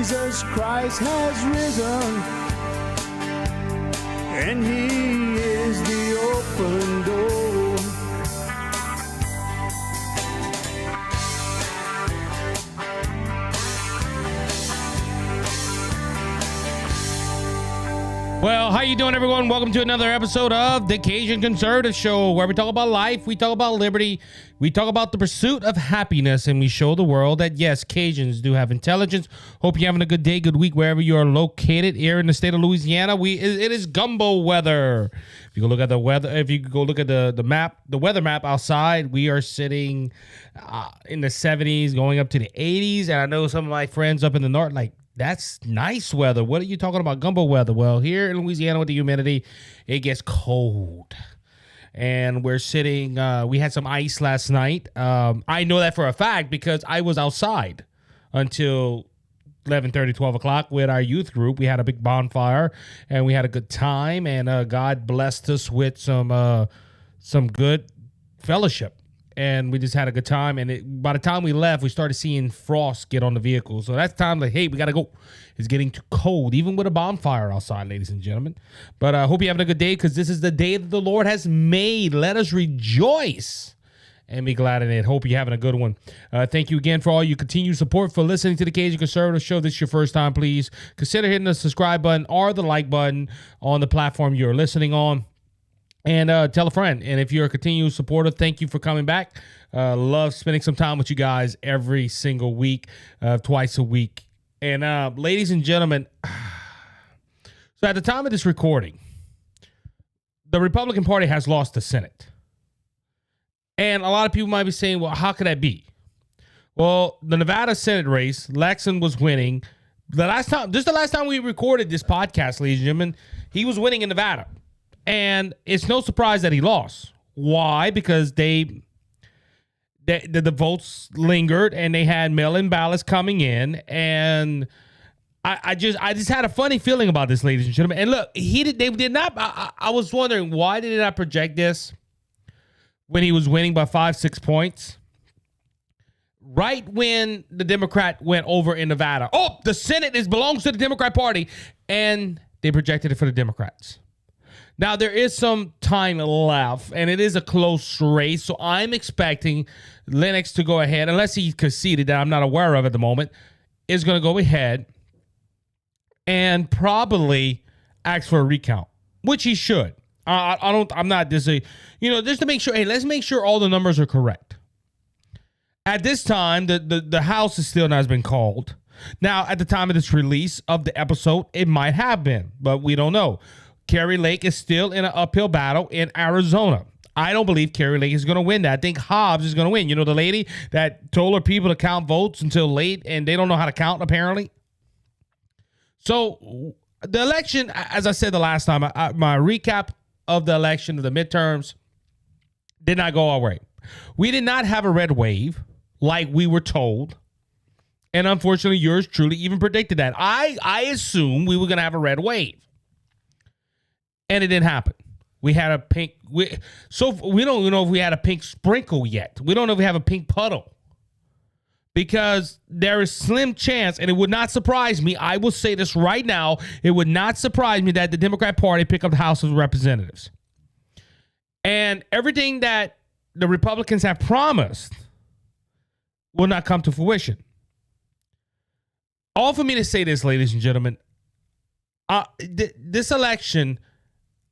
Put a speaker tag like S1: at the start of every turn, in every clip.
S1: Jesus Christ has risen, and he is the open door.
S2: Well, how you doing, everyone? Welcome to another episode of the Cajun Conservative Show, where we talk about life, we talk about liberty, we talk about the pursuit of happiness, and we show the world that, yes, Cajuns do have intelligence. Hope you're having a good day, good week, wherever you are located here in the state of Louisiana. It is gumbo weather. If you go look at the weather, if you go look at the map, the weather map outside, we are sitting in the 70s, going up to the 80s, and I know some of my friends up in the north, like, that's nice weather. What are you talking about, gumbo weather? Well, here in Louisiana with the humidity, it gets cold. And we're sitting, we had some ice last night. I know that for a fact because I was outside until 11:30, 12 o'clock with our youth group. We had a big bonfire and we had a good time. And God blessed us with some good fellowship. And we just had a good time. And by the time we left, we started seeing frost get on the vehicle. So that's time like, hey, we got to go. It's getting too cold, even with a bonfire outside, ladies and gentlemen. But I hope you're having a good day because this is the day that the Lord has made. Let us rejoice and be glad in it. Hope you're having a good one. Thank you again for all your continued support for listening to the Cajun Conservative Show. If this is your first time, please consider hitting the subscribe button or the like button on the platform you're listening on. And tell a friend. And if you're a continued supporter, thank you for coming back. Love spending some time with you guys every single week, twice a week. And ladies and gentlemen, so at the time of this recording, the Republican Party has lost the Senate. And a lot of people might be saying, well, how could that be? Well, the Nevada Senate race, Lexon was winning. The last time we recorded this podcast, ladies and gentlemen, he was winning in Nevada. And it's no surprise that he lost. Why? Because the votes lingered and they had mail-in ballots coming in. And I just had a funny feeling about this, ladies and gentlemen. And look, they did not. I was wondering, why did they not project this when he was winning by 5-6 points? Right when the Democrat went over in Nevada. Oh, the Senate belongs to the Democrat Party. And they projected it for the Democrats. Now, there is some time left, and it is a close race, so I'm expecting Lennox to go ahead, unless he conceded that I'm not aware of at the moment, is going to go ahead and probably ask for a recount, which he should. I'm not just to make sure, hey, let's make sure all the numbers are correct. At this time, the House is still not has been called. Now, at the time of this release of the episode, it might have been, but we don't know. Kari Lake is still in an uphill battle in Arizona. I don't believe Kari Lake is going to win that. I think Hobbs is going to win. You know, the lady that told her people to count votes until late, and they don't know how to count, apparently. So the election, as I said the last time, my recap of the election, of the midterms, did not go our way. We did not have a red wave like we were told. And unfortunately, yours truly even predicted that. I assumed we were going to have a red wave. And it didn't happen. We had a pink. So we don't even know if we had a pink sprinkle yet. We don't know if we have a pink puddle. Because there is slim chance, and it would not surprise me. I will say this right now. It would not surprise me that the Democrat Party pick up the House of Representatives. And everything that the Republicans have promised will not come to fruition. All for me to say this, ladies and gentlemen. This election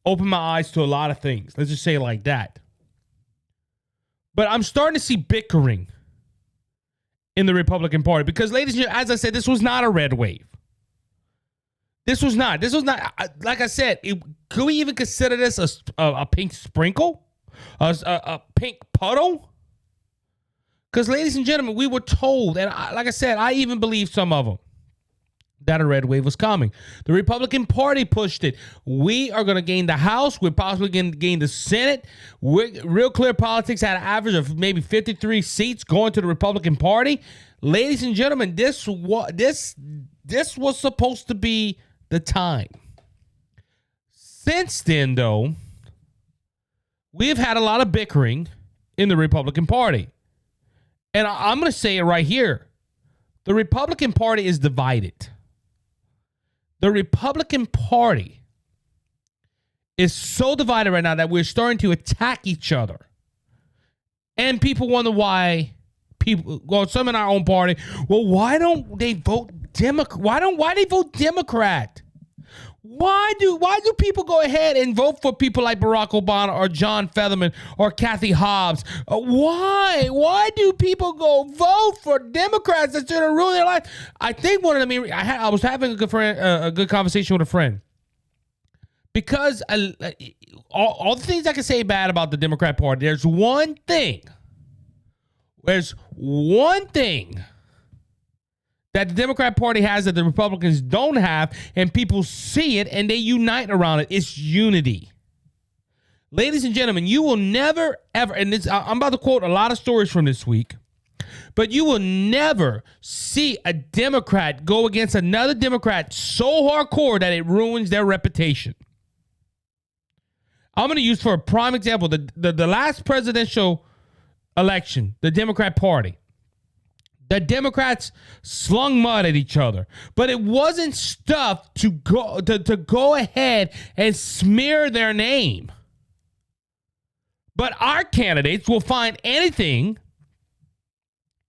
S2: opened my eyes to a lot of things. Let's just say it like that. But I'm starting to see bickering in the Republican Party because, ladies and gentlemen, as I said, this was not a red wave. This was not. Like I said, could we even consider this a pink sprinkle? A pink puddle? Because, ladies and gentlemen, we were told, and like I said, I even believe some of them, that a red wave was coming. The Republican Party pushed it. We are going to gain the House. We're possibly going to gain the Senate. Real Clear Politics had an average of maybe 53 seats going to the Republican Party. Ladies and gentlemen, this was supposed to be the time. Since then, though, we've had a lot of bickering in the Republican Party. And I'm going to say it right here. The Republican Party is divided. The Republican Party is so divided right now that we're starting to attack each other. And people wonder why some in our own party, well, why don't they vote Democrat? Why they vote Democrat? Why do people go ahead and vote for people like Barack Obama or John Featherman or Kathy Hobbs? Why? Why do people go vote for Democrats that's going to ruin their life? I think one of them. I was having a good conversation with a friend because all the things I can say bad about the Democrat Party. There's one thing that the Democrat Party has that the Republicans don't have, and people see it and they unite around it. It's unity. Ladies and gentlemen, you will never, ever, and I'm about to quote a lot of stories from this week, but you will never see a Democrat go against another Democrat so hardcore that it ruins their reputation. I'm going to use for a prime example, the last presidential election, the Democrat Party. The Democrats slung mud at each other, but it wasn't stuff to go ahead and smear their name. But our candidates will find anything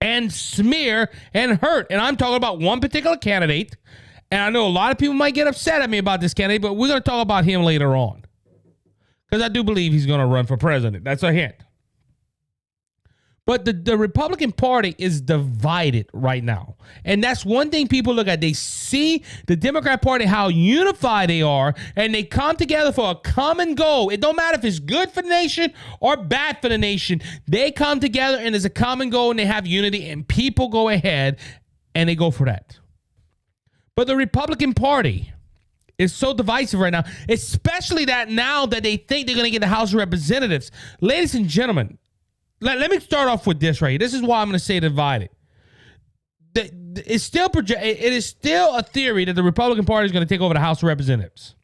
S2: and smear and hurt. And I'm talking about one particular candidate. And I know a lot of people might get upset at me about this candidate, but we're going to talk about him later on. Because I do believe he's going to run for president. That's a hint. But the Republican Party is divided right now. And that's one thing people look at. They see the Democrat Party, how unified they are, and they come together for a common goal. It don't matter if it's good for the nation or bad for the nation. They come together and there's a common goal and they have unity, and people go ahead and they go for that. But the Republican Party is so divisive right now, especially that now that they think they're going to get the House of Representatives. Ladies and gentlemen, let me start off with this right here. This is why I'm going to say divided. It is still a theory that the Republican Party is going to take over the House of Representatives.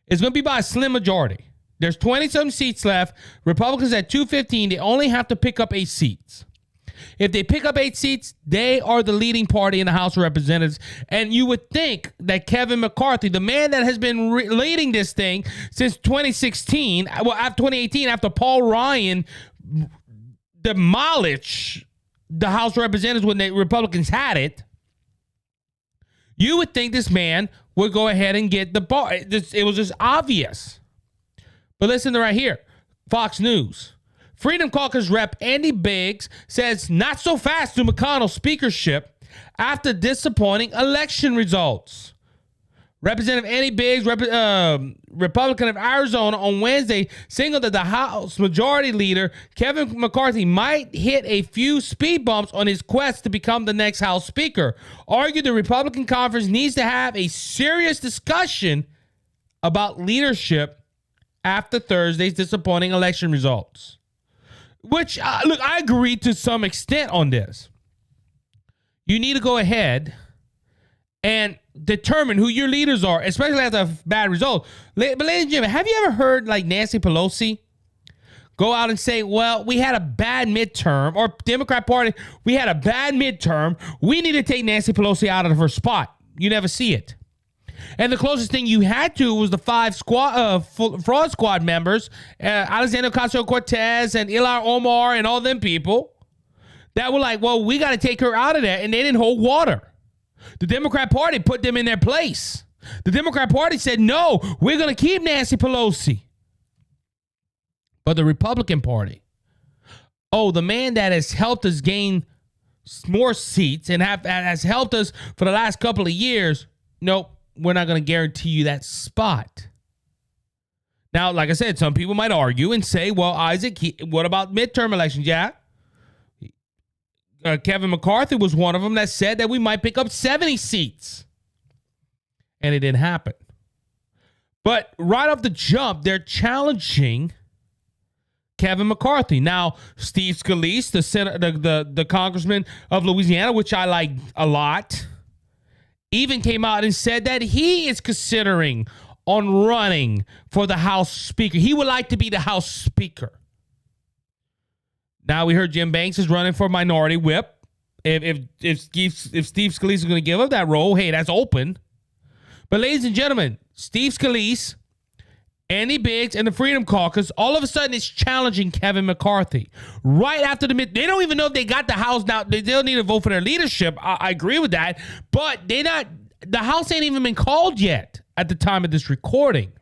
S2: It's going to be by a slim majority. There's 20-some seats left. Republicans at 215. They only have to pick up 8 seats. If they pick up 8 seats, they are the leading party in the House of Representatives. And you would think that Kevin McCarthy, the man that has been leading this thing since 2016, well, after 2018, after Paul Ryan demolished the House of Representatives when the Republicans had it, you would think this man would go ahead and get the bar. It was just obvious. But listen to right here. Fox News. Freedom Caucus Rep Andy Biggs says not so fast to McConnell's speakership after disappointing election results. Representative Andy Biggs, Republican of Arizona, on Wednesday signaled that the House Majority Leader, Kevin McCarthy, might hit a few speed bumps on his quest to become the next House Speaker. Argued the Republican conference needs to have a serious discussion about leadership after Thursday's disappointing election results. Which, look, I agree to some extent on this. You need to go ahead and determine who your leaders are, especially after a bad result. But ladies and gentlemen, have you ever heard like Nancy Pelosi go out and say, well, we had a bad midterm, or Democrat Party, we had a bad midterm. We need to take Nancy Pelosi out of her spot. You never see it. And the closest thing you had to was the 5 fraud squad members, Alexandria Ocasio-Cortez and Ilhan Omar and all them people that were like, well, we got to take her out of there. And they didn't hold water. The Democrat Party put them in their place. The Democrat Party said, no, we're going to keep Nancy Pelosi. But the Republican Party, the man that has helped us gain more seats and has helped us for the last couple of years, nope. We're not going to guarantee you that spot. Now, like I said, some people might argue and say, well, Isaac, what about midterm elections? Yeah. Kevin McCarthy was one of them that said that we might pick up 70 seats. And it didn't happen. But right off the jump, they're challenging Kevin McCarthy. Now, Steve Scalise, the congressman of Louisiana, which I like a lot, even came out and said that he is considering on running for the House Speaker. He would like to be the House Speaker. Now we heard Jim Banks is running for Minority Whip. If Steve Scalise is going to give up that role, hey, that's open. But ladies and gentlemen, Steve Scalise, Andy Biggs, and the Freedom Caucus all of a sudden is challenging Kevin McCarthy. Right after they don't even know if they got the House now. They still need to vote for their leadership. I agree with that. But the House ain't even been called yet at the time of this recording.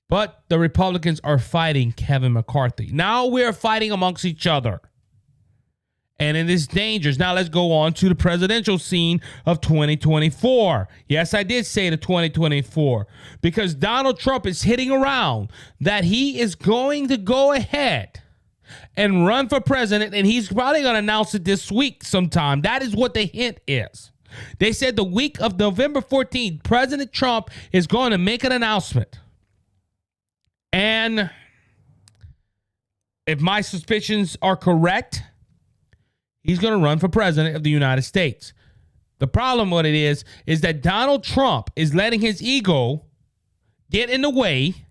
S2: But the Republicans are fighting Kevin McCarthy. Now we're fighting amongst each other. And it is dangerous. Now let's go on to the presidential scene of 2024. Yes, I did say the 2024 because Donald Trump is hitting around that he is going to go ahead and run for president, and he's probably going to announce it this week sometime. That is what the hint is. They said the week of November 14th, President Trump is going to make an announcement. And if my suspicions are correct, he's going to run for president of the United States. The problem with it is that Donald Trump is letting his ego get in the way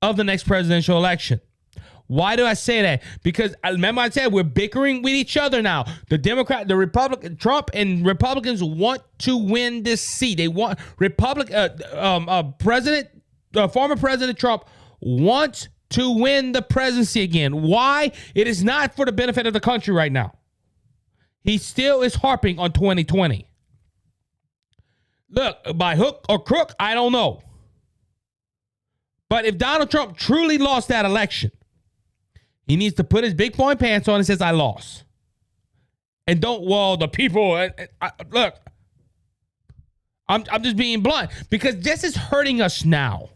S2: of the next presidential election. Why do I say that? Because remember I said we're bickering with each other now. Trump and Republicans want to win this seat. They want former President Trump wants to win the presidency again. Why? It is not for the benefit of the country right now. He still is harping on 2020. Look, by hook or crook, I don't know. But if Donald Trump truly lost that election, he needs to put his big boy pants on and says, I lost. And the people, look, I'm just being blunt because this is hurting us now.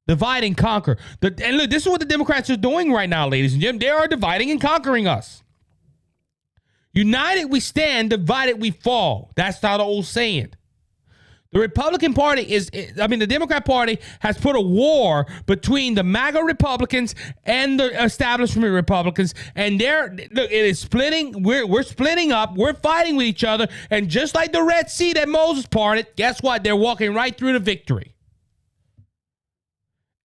S2: Divide and conquer. And look, this is what the Democrats are doing right now, ladies and gentlemen. They are dividing and conquering us. United we stand, divided we fall. That's not the old saying. The Republican Party the Democrat Party has put a war between the MAGA Republicans and the establishment Republicans. And it is splitting. We're splitting up. We're fighting with each other. And just like the Red Sea that Moses parted, guess what? They're walking right through to victory.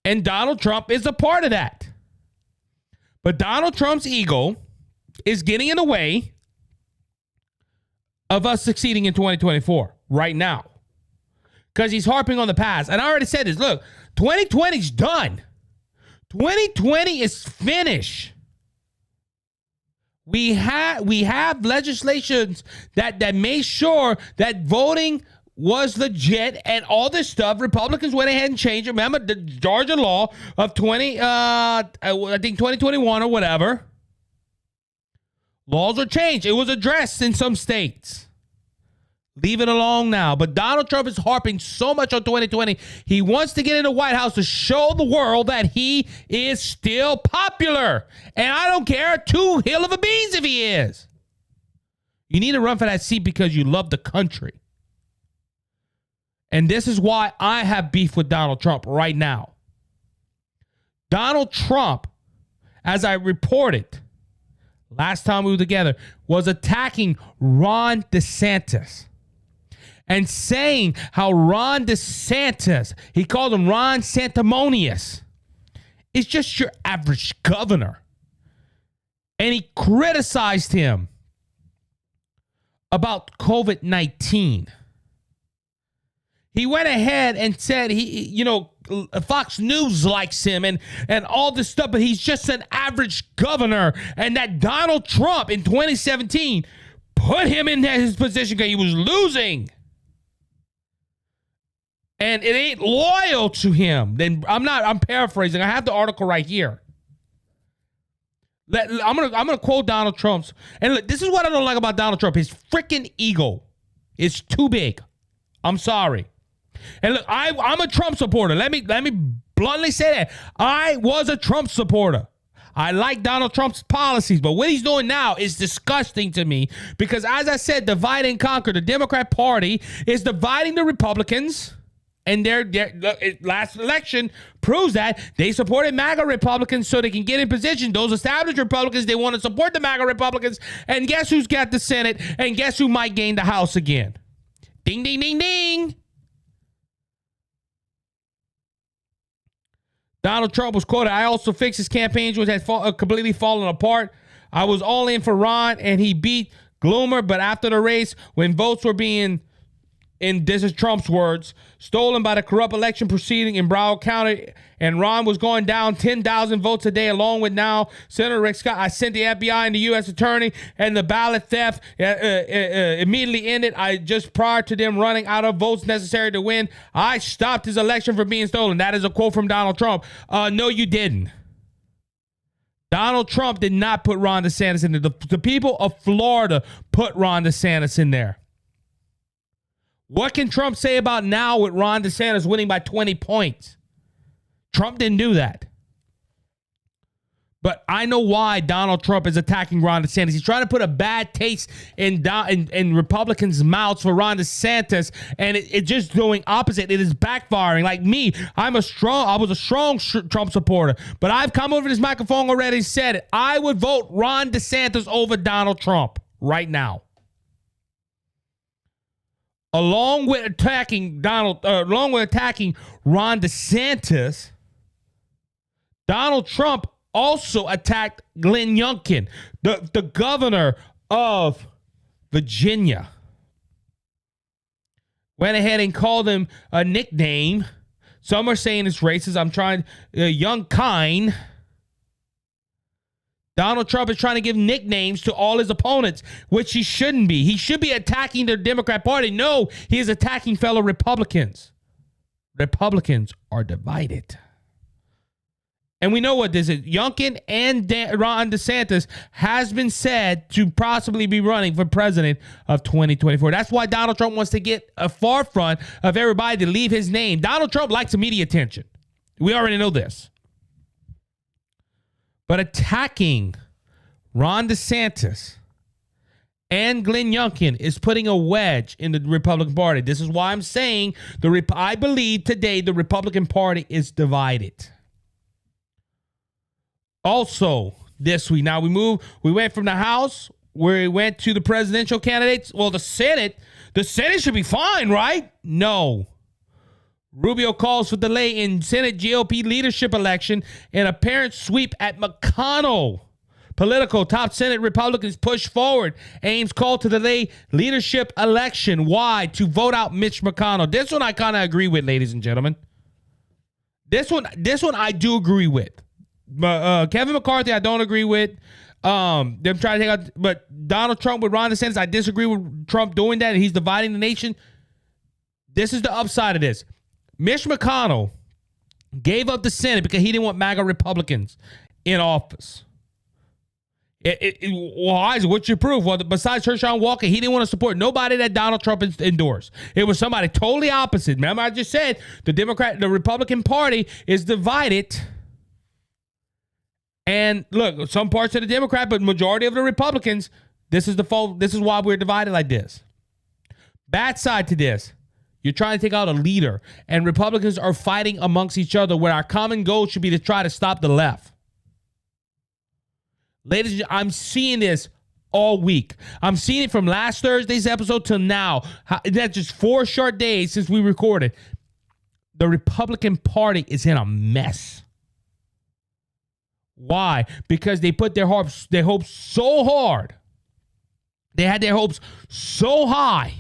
S2: And Donald Trump is a part of that. But Donald Trump's ego is getting in the way of us succeeding in 2024 right now. Because he's harping on the past. And I already said this. Look, 2020 is done. 2020 is finished. We have legislations that made sure that voting was legit and all this stuff. Republicans went ahead and changed it. Remember the Georgia law of 2021 or whatever. Laws were changed. It was addressed in some states. Leave it alone now. But Donald Trump is harping so much on 2020. He wants to get in the White House to show the world that he is still popular. And I don't care two hill of a beans if he is. You need to run for that seat because you love the country. And this is why I have beef with Donald Trump right now. Donald Trump, as I reported last time we were together, was attacking Ron DeSantis and saying how Ron DeSantis, he called him Ron Santimonious, is just your average governor. And he criticized him about COVID-19. He went ahead and said Fox News likes him and all this stuff, but he's just an average governor. And that Donald Trump in 2017 put him in his position because he was losing. And it ain't loyal to him. Then I'm paraphrasing. I have the article right here. I'm gonna quote Donald Trump's. And look, this is what I don't like about Donald Trump. His freaking ego is too big. I'm sorry. And look, I'm a Trump supporter. Let me bluntly say that. I was a Trump supporter. I like Donald Trump's policies, but what he's doing now is disgusting to me because, as I said, divide and conquer. The Democrat Party is dividing the Republicans, and their last election proves that they supported MAGA Republicans so they can get in position. Those established Republicans, they want to support the MAGA Republicans, and guess who's got the Senate, and guess who might gain the House again? Ding, ding, ding, ding. Donald Trump was quoted, I also fixed his campaigns, which had completely fallen apart. I was all in for Ron, and he beat Gloomer, but after the race, when votes were being and this is Trump's words, stolen by the corrupt election proceeding in Broward County, and Ron was going down 10,000 votes a day, along with now Senator Rick Scott. I sent the FBI and the U.S. Attorney, and the ballot theft immediately ended. Just prior to them running out of votes necessary to win, I stopped his election from being stolen. That is a quote from Donald Trump. No, you didn't. Donald Trump did not put Ron DeSantis in there. The people of Florida put Ron DeSantis in there. What can Trump say about now with Ron DeSantis winning by 20 points? Trump didn't do that. But I know why Donald Trump is attacking Ron DeSantis. He's trying to put a bad taste in Republicans' mouths for Ron DeSantis, and it's just doing opposite. It is backfiring. Like me, I was a strong Trump supporter, but I've come over this microphone already and said it. I would vote Ron DeSantis over Donald Trump right now. Along with attacking Ron DeSantis, Donald Trump also attacked Glenn Youngkin, the governor of Virginia. Went ahead and called him a nickname. Some are saying it's racist. I'm trying, young kind. Donald Trump is trying to give nicknames to all his opponents, which he shouldn't be. He should be attacking the Democrat Party. No, he is attacking fellow Republicans. Republicans are divided. And we know what this is. Youngkin and Ron DeSantis has been said to possibly be running for president of 2024. That's why Donald Trump wants to get a forefront of everybody to leave his name. Donald Trump likes media attention. We already know this. But attacking Ron DeSantis and Glenn Youngkin is putting a wedge in the Republican Party. This is why I'm saying I believe today the Republican Party is divided. Also, this week, now we went from the House, where we went to the presidential candidates. Well, the Senate should be fine, right? No. Rubio calls for delay in Senate GOP leadership election and apparent sweep at McConnell. Political top Senate Republicans push forward. Ames call to delay leadership election. Why? To vote out Mitch McConnell. This one I kind of agree with, ladies and gentlemen. This one I do agree with. Kevin McCarthy, I don't agree with. Them trying to take out, but Donald Trump with Ron DeSantis, I disagree with Trump doing that, and he's dividing the nation. This is the upside of this. Mitch McConnell gave up the Senate because he didn't want MAGA Republicans in office. Why is it? What's your proof? Well, besides Herschel Walker, he didn't want to support nobody that Donald Trump endorsed. It was somebody totally opposite. Remember, I just said the Republican Party is divided. And look, some parts of the Democrat, but majority of the Republicans, this is why we're divided like this. Bad side to this. You're trying to take out a leader, and Republicans are fighting amongst each other where our common goal should be to try to stop the left. Ladies and gentlemen, I'm seeing this all week. I'm seeing it from last Thursday's episode till now. That's just 4 short days since we recorded. The Republican Party is in a mess. Why? Because they put their hopes so hard. They had their hopes so high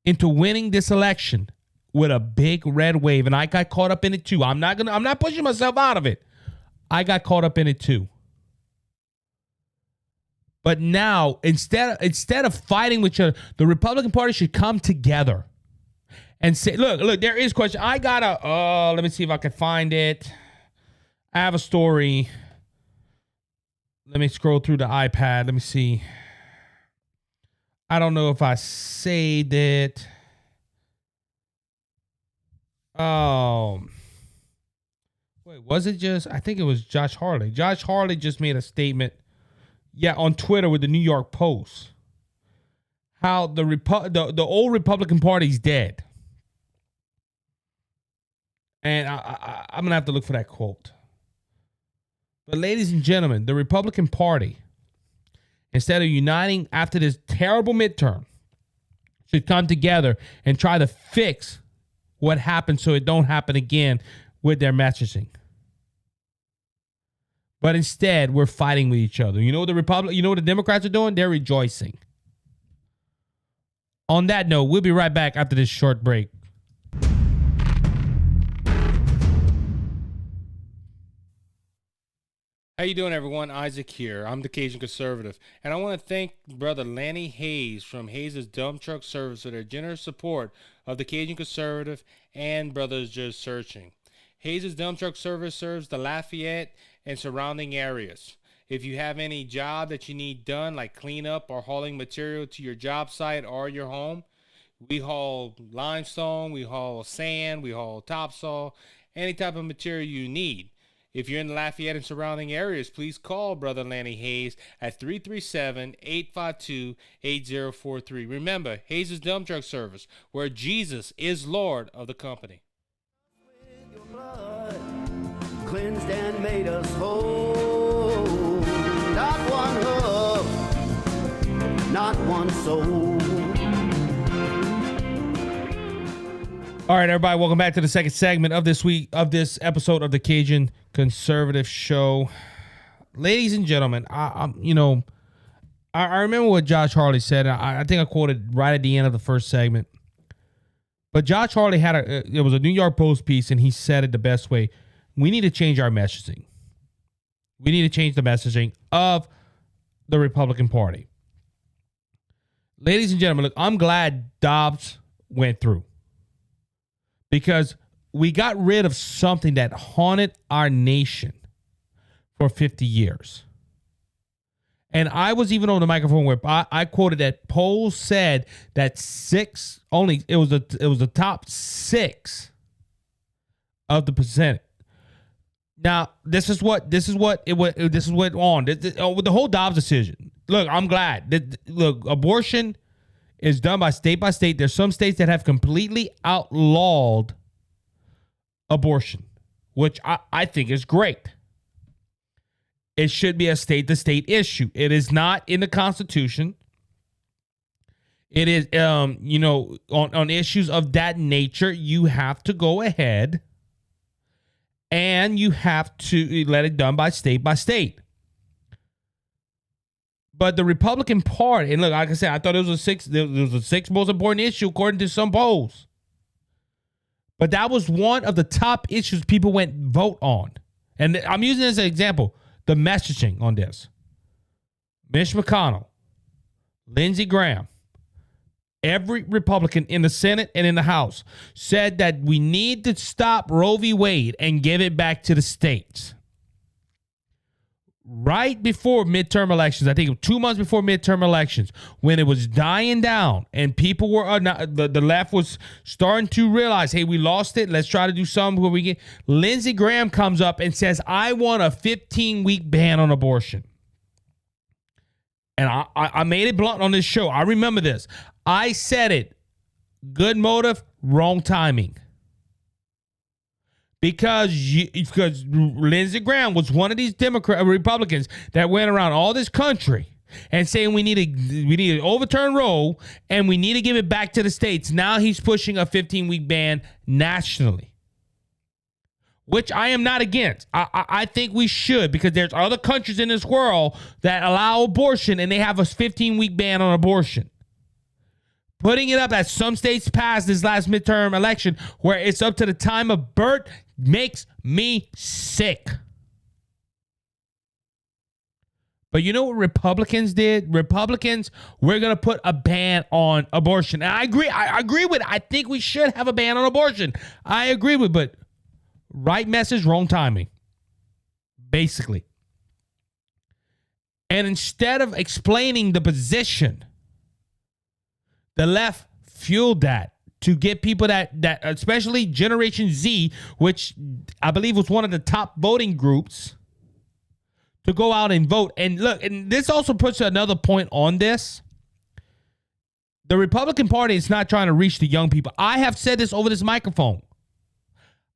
S2: into winning this election with a big red wave, and I got caught up in it too. I'm not pushing myself out of it. I got caught up in it too. But now, instead of fighting with each other, the Republican Party should come together and say, look, there is a question. I gotta, let me see if I can find it. I have a story. Let me scroll through the iPad. Let me see. I don't know if I saved it. Wait, was it just? I think it was Josh Hawley. Josh Hawley just made a statement, on Twitter with the New York Post, how the old Republican Party's dead. And I'm gonna have to look for that quote. But ladies and gentlemen, the Republican Party, instead of uniting after this terrible midterm, should come together and try to fix what happened so it don't happen again with their messaging. But instead, we're fighting with each other. You know what the Democrats are doing? They're rejoicing. On that note, we'll be right back after this short break. How you doing, everyone? Isaac here. I'm the Cajun Conservative, and I want to thank Brother Lanny Hayes from Hayes' Dump Truck Service for their generous support of the Cajun Conservative and Brothers Just Searching. Hayes' Dump Truck Service serves the Lafayette and surrounding areas. If you have any job that you need done, like cleanup or hauling material to your job site or your home, we haul limestone, we haul sand, we haul topsoil, any type of material you need. If you're in the Lafayette and surrounding areas, please call Brother Lanny Hayes at 337-852-8043. Remember, Hayes' Dump Truck Service, where Jesus is Lord of the company.
S1: With your blood, cleansed and made us whole. Not one hoof, not one soul.
S2: All right, everybody, welcome back to the second segment of this episode of the Cajun Conservative Show. Ladies and gentlemen, I remember what Josh Harley said. I think I quoted right at the end of the first segment. But Josh Harley it was a New York Post piece, and he said it the best way. We need to change our messaging. We need to change the messaging of the Republican Party. Ladies and gentlemen, look, I'm glad Dobbs went through, because we got rid of something that haunted our nation for 50 years. And I was even on the microphone where I quoted that polls said that it was the top 6 of the percent. Now, this is what went on with the whole Dobbs decision. Look, I'm glad. Look, abortion is done by state. There's some states that have completely outlawed abortion, which I think is great. It should be a state-to-state issue. It is not in the Constitution. It is, on issues of that nature, you have to go ahead and you have to let it done by state. But the Republican Party, and look, like I said, I thought it was the sixth most important issue according to some polls. But that was one of the top issues people went vote on. And I'm using this as an example, the messaging on this. Mitch McConnell, Lindsey Graham, every Republican in the Senate and in the House said that we need to stop Roe v. Wade and give it back to the states. Right before midterm elections, I think 2 months before midterm elections, when it was dying down and people were the left was starting to realize, hey, we lost it. Let's try to do something where we get. Lindsey Graham comes up and says, I want a 15-week ban on abortion. And I made it blunt on this show. I remember this. I said it. Good motive, wrong timing. Because Lindsey Graham was one of these Republicans that went around all this country and saying we need to overturn Roe and we need to give it back to the states. Now he's pushing a 15-week ban nationally, which I am not against. I think we should, because there's other countries in this world that allow abortion and they have a 15-week ban on abortion. Putting it up that some states passed this last midterm election where it's up to the time of birth makes me sick. But you know what Republicans did? Republicans, we're going to put a ban on abortion. And I agree with it. I think we should have a ban on abortion. I agree with it, but right message, wrong timing. Basically. And instead of explaining the position, the left fueled that to get people that especially Generation Z, which I believe was one of the top voting groups, to go out and vote. And look, and this also puts another point on this. The Republican Party is not trying to reach the young people. I have said this over this microphone.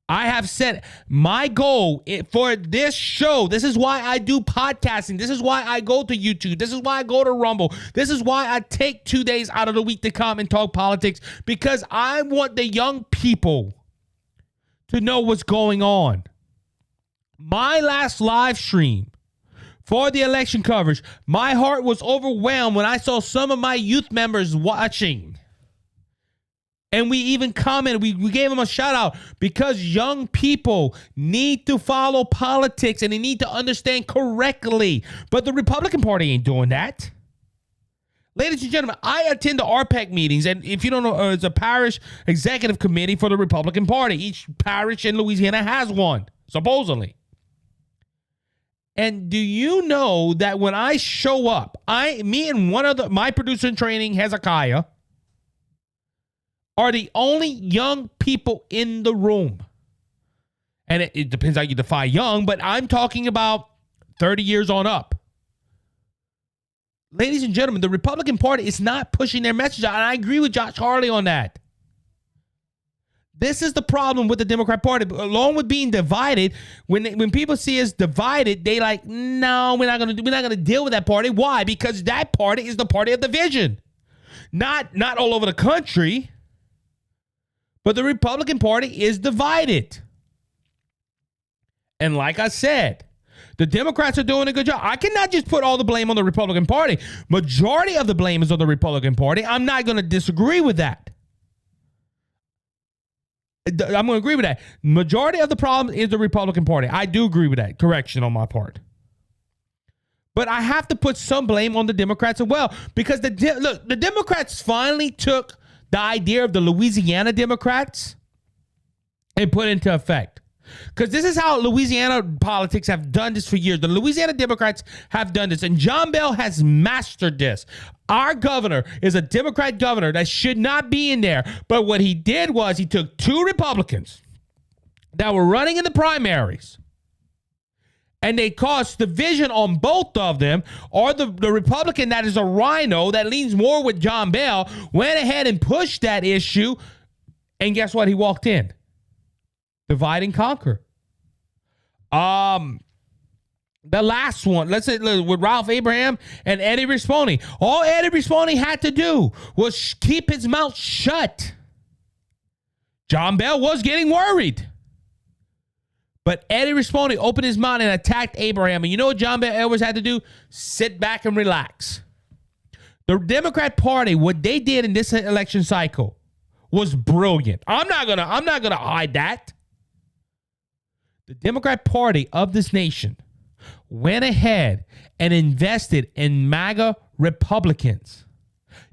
S2: I have said my goal for this show, this is why I do podcasting. This is why I go to YouTube. This is why I go to Rumble. This is why I take 2 days out of the week to come and talk politics, because I want the young people to know what's going on. My last live stream for the election coverage, my heart was overwhelmed when I saw some of my youth members watching. And we even commented, we gave him a shout out because young people need to follow politics and they need to understand correctly. But the Republican Party ain't doing that. Ladies and gentlemen, I attend the RPEC meetings, and if you don't know, it's a parish executive committee for the Republican Party. Each parish in Louisiana has one, supposedly. And do you know that when I show up, me and one of my producer in training, Hezekiah, are the only young people in the room. And it depends how you define young, but I'm talking about 30 years on up. Ladies and gentlemen, the Republican Party is not pushing their message out, and I agree with Josh Harley on that. This is the problem with the Democrat Party. Along with being divided, when people see us divided, they like, no, we're not gonna deal with that party. Why? Because that party is the party of division. Not all over the country. But the Republican Party is divided. And like I said, the Democrats are doing a good job. I cannot just put all the blame on the Republican Party. Majority of the blame is on the Republican Party. I'm not going to disagree with that. I'm going to agree with that. Majority of the problem is the Republican Party. I do agree with that. Correction on my part. But I have to put some blame on the Democrats as well. Because the Democrats finally took the idea of the Louisiana Democrats and put it into effect. Because this is how Louisiana politics have done this for years. The Louisiana Democrats have done this, and John Bell has mastered this. Our governor is a Democrat governor that should not be in there. But what he did was he took two Republicans that were running in the primaries, and they caused division on both of them, or the Republican that is a rhino that leans more with John Bell went ahead and pushed that issue, and guess what? He walked in. Divide and conquer. The last one, let's say with Ralph Abraham and Eddie Rispone. All Eddie Rispone had to do was keep his mouth shut. John Bell was getting worried. But Eddie Rispone opened his mouth and attacked Abraham. And you know what John Bell Edwards had to do? Sit back and relax. The Democrat Party, what they did in this election cycle was brilliant. I'm not gonna hide that. The Democrat Party of this nation went ahead and invested in MAGA Republicans.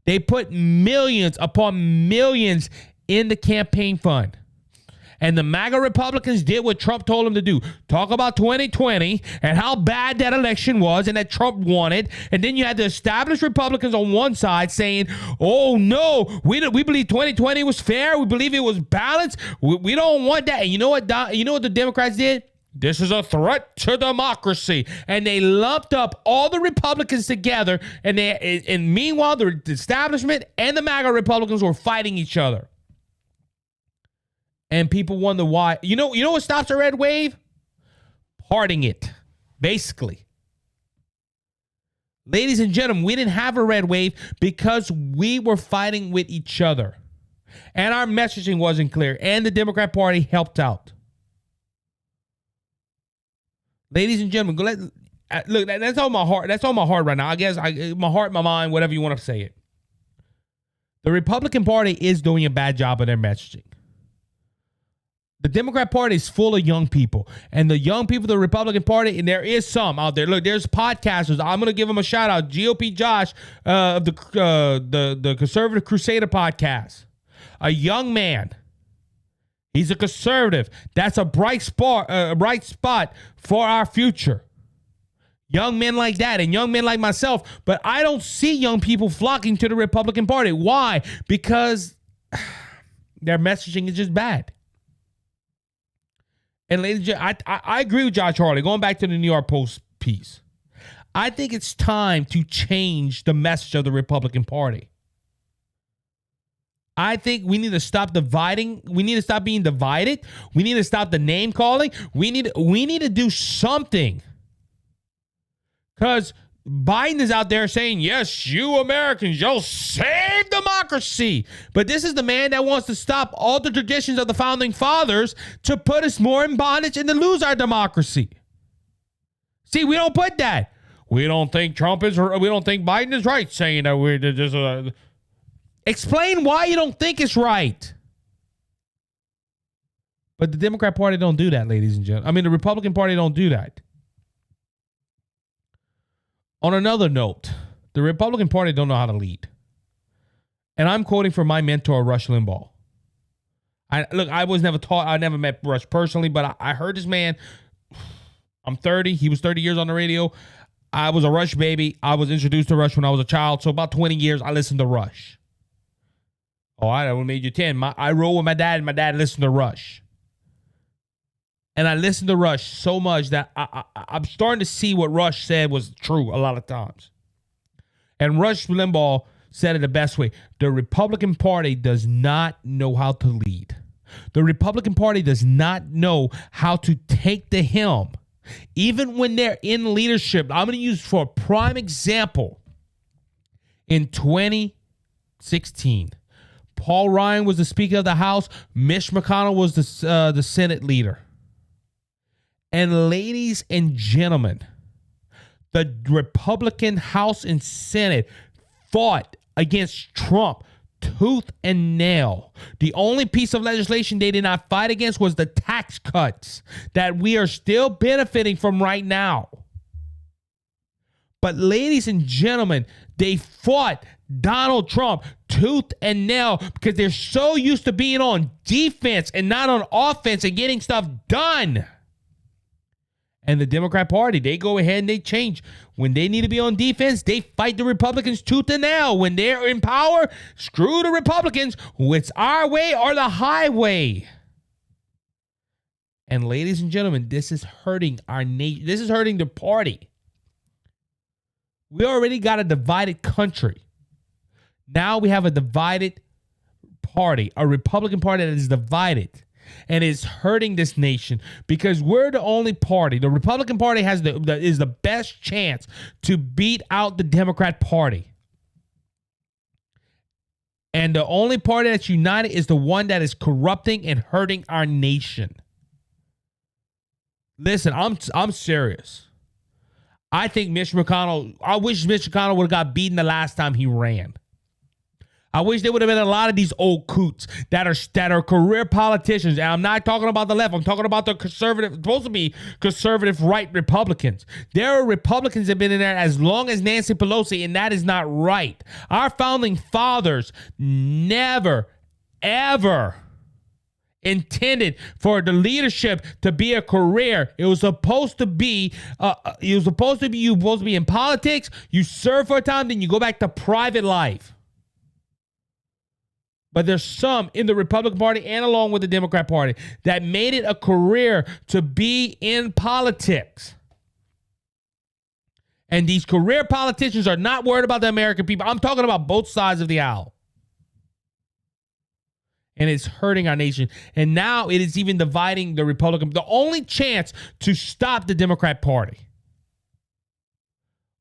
S2: They put millions upon millions in the campaign fund. And the MAGA Republicans did what Trump told them to do. Talk about 2020 and how bad that election was and that Trump won it. And then you had the established Republicans on one side saying, oh, no, we believe 2020 was fair. We believe it was balanced. We don't want that. And you know what the Democrats did? This is a threat to democracy. And they lumped up all the Republicans together. And meanwhile, the establishment and the MAGA Republicans were fighting each other. And people wonder why. You know what stops a red wave? Parting it, basically. Ladies and gentlemen, we didn't have a red wave because we were fighting with each other. And our messaging wasn't clear. And the Democrat Party helped out. Ladies and gentlemen, look, that's on my heart. That's on my heart right now. I guess my heart, my mind, whatever you want to say it. The Republican Party is doing a bad job of their messaging. The Democrat Party is full of young people. And the young people of the Republican Party, and there is some out there. Look, there's podcasters. I'm going to give them a shout out. GOP Josh of the Conservative Crusader podcast. A young man. He's a conservative. That's a bright spot for our future. Young men like that and young men like myself. But I don't see young people flocking to the Republican Party. Why? Because their messaging is just bad. And ladies and gentlemen, I agree with Josh Harley. Going back to the New York Post piece, I think it's time to change the message of the Republican Party. I think we need to stop dividing. We need to stop being divided. We need to stop the name calling. We need to do something. Because Biden is out there saying, yes, you Americans, you'll save democracy. But this is the man that wants to stop all the traditions of the founding fathers to put us more in bondage and to lose our democracy. See, we don't put that. We don't think Biden is right saying that we're just. Explain why you don't think it's right. But the Democrat Party don't do that, ladies and gentlemen. I mean, the Republican Party don't do that. On another note, the Republican Party don't know how to lead. And I'm quoting from my mentor, Rush Limbaugh. I was never taught, I never met Rush personally, but I heard this man. I'm 30. He was 30 years on the radio. I was a Rush baby. I was introduced to Rush when I was a child. So about 20 years, I listened to Rush. Oh, I made you 10. I roll with my dad, and my dad listened to Rush. And I listened to Rush so much that I'm starting to see what Rush said was true a lot of times. And Rush Limbaugh said it the best way. The Republican Party does not know how to lead. The Republican Party does not know how to take the helm. Even when they're in leadership, I'm going to use for a prime example. In 2016, Paul Ryan was the Speaker of the House. Mitch McConnell was the Senate leader. And ladies and gentlemen, the Republican House and Senate fought against Trump tooth and nail. The only piece of legislation they did not fight against was the tax cuts that we are still benefiting from right now. But ladies and gentlemen, they fought Donald Trump tooth and nail because they're so used to being on defense and not on offense and getting stuff done. And the Democrat Party, they go ahead and they change. When they need to be on defense, they fight the Republicans tooth and nail. When they're in power, screw the Republicans. It's our way or the highway. And ladies and gentlemen, this is hurting our nation. This is hurting the party. We already got a divided country. Now we have a divided party, a Republican Party that is divided. And it's hurting this nation because we're the only party. The Republican Party is the best chance to beat out the Democrat Party. And the only party that's united is the one that is corrupting and hurting our nation. Listen, I'm serious. I think Mitch McConnell, I wish Mitch McConnell would have got beaten the last time he ran. I wish there would have been a lot of these old coots that are career politicians. And I'm not talking about the left. I'm talking about the conservative, supposed to be conservative right Republicans. There are Republicans that have been in there as long as Nancy Pelosi, and that is not right. Our founding fathers never, ever intended for the leadership to be a career. It was supposed to be, you supposed to be in politics, you serve for a time, then you go back to private life. But there's some in the Republican Party and along with the Democrat Party that made it a career to be in politics. And these career politicians are not worried about the American people. I'm talking about both sides of the aisle. And it's hurting our nation. And now it is even dividing the Republican. The only chance to stop the Democrat Party.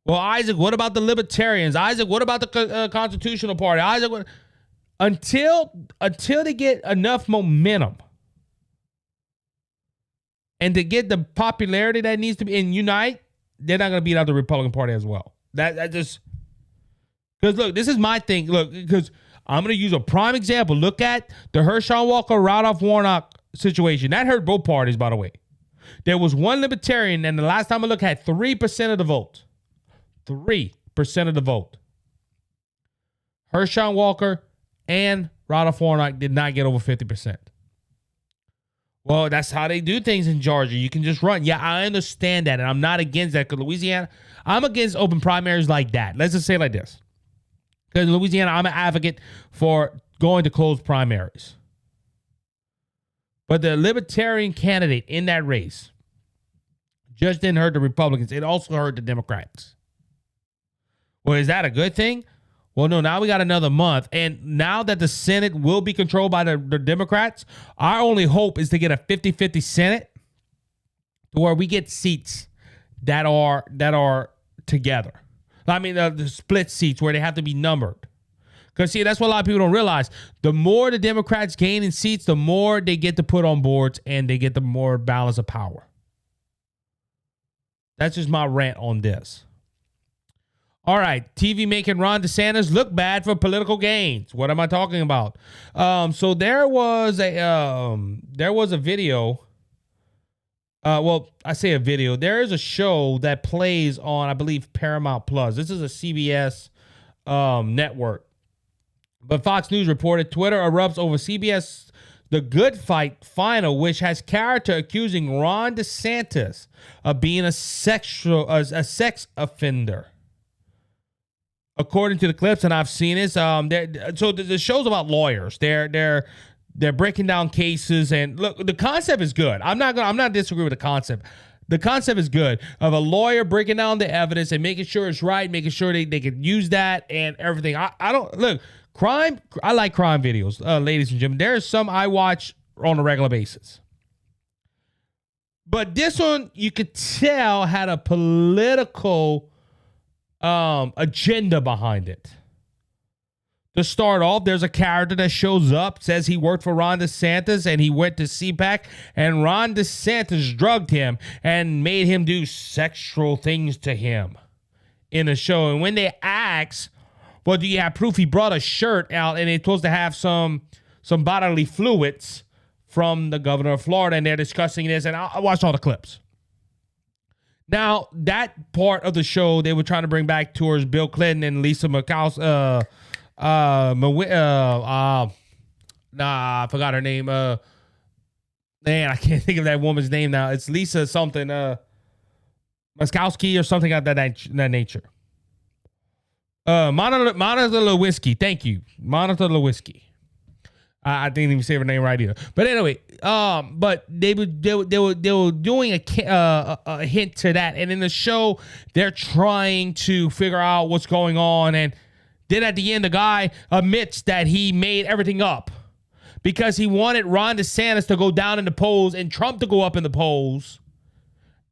S2: Well, Isaac, what about the Libertarians? Isaac, what about the Constitutional Party? Isaac, what? Until they get enough momentum and to get the popularity that needs to be and unite, they're not going to beat out the Republican Party as well. That just because look, this is my thing. Look, because I'm going to use a prime example. Look at the Herschel Walker, Ralph Warnock situation. That hurt both parties, by the way. There was one Libertarian, and the last time I looked, had 3% of the vote. 3% of the vote. Herschel Walker and Ralph Warnock did not get over 50%. Well, that's how they do things in Georgia. You can just run. Yeah, I understand that, and I'm not against that because Louisiana, I'm against open primaries like that. Let's just say it like this. Because in Louisiana, I'm an advocate for going to closed primaries. But the Libertarian candidate in that race just didn't hurt the Republicans. It also hurt the Democrats. Well, is that a good thing? Well, no, now we got another month. And now that the Senate will be controlled by the Democrats, our only hope is to get a 50-50 Senate to where we get seats that are together. I mean, the split seats where they have to be numbered. Because, see, that's what a lot of people don't realize. The more the Democrats gain in seats, the more they get to put on boards and they get the more balance of power. That's just my rant on this. All right, TV making Ron DeSantis look bad for political gains. What am I talking about? So there was a video. Well, I say a video. There is a show that plays on, I believe, Paramount Plus. This is a CBS network. But Fox News reported Twitter erupts over CBS The Good Fight final, which has character accusing Ron DeSantis of being a sex offender. According to the clips, and I've seen it, so the show's about lawyers. They're breaking down cases, and look, the concept is good. I'm not disagreeing with the concept. The concept is good of a lawyer breaking down the evidence and making sure it's right, making sure they can use that and everything. I don't look crime. I like crime videos, ladies and gentlemen. There's some I watch on a regular basis, but this one you could tell had a political agenda behind it. To start off, there's a character that shows up, says he worked for Ron DeSantis and he went to CPAC, and Ron DeSantis drugged him and made him do sexual things to him in the show. And when they ask, well, do you have proof? He brought a shirt out and it's supposed to have some bodily fluids from the governor of Florida, and they're discussing this, and I watched all the clips. Now, that part of the show they were trying to bring back towards Bill Clinton and Lisa Murkowski. I forgot her name. Man, I can't think of that woman's name now. It's Lisa something. Murkowski or something of that nature. Monica Lewinsky. Thank you, Monica Lewinsky. I didn't even say her name right either. But anyway, but they were doing a hint to that, and in the show they're trying to figure out what's going on, and then at the end the guy admits that he made everything up because he wanted Ron DeSantis to go down in the polls and Trump to go up in the polls,